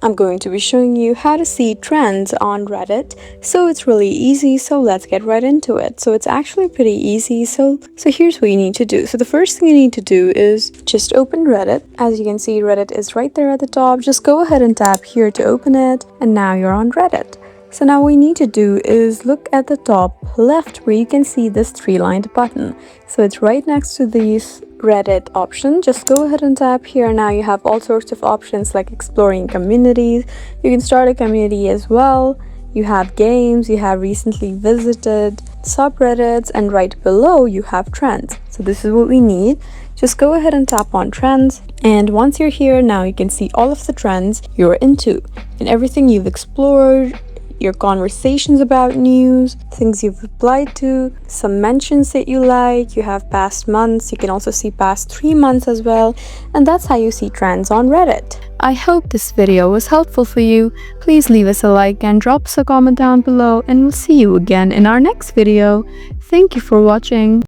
I'm going to be showing you how to see trends on Reddit. So it's really easy, so let's get right into it. So it's actually pretty easy, so here's what you need to do. So the first thing you need to do is just open Reddit. As you can see, Reddit is right there at the top. Just go ahead and tap here to open it, and now you're on Reddit. So now what we need to do is look at the top left where you can see this three-lined button. So it's right next to this Reddit option. Just go ahead and tap here. Now you have all sorts of options like exploring communities. You can start a community as well. You have games, you have recently visited, subreddits, and right below you have trends. So this is what we need. Just go ahead and tap on trends, and once you're here, now you can see all of the trends you're into and everything you've explored, your conversations about news, things you've replied to, some mentions that you like. You have past months, you can also see past 3 months as well, and that's how you see trends on Reddit. I hope this video was helpful for you. Please leave us a like and drop us a comment down below, and we'll see you again in our next video. Thank you for watching.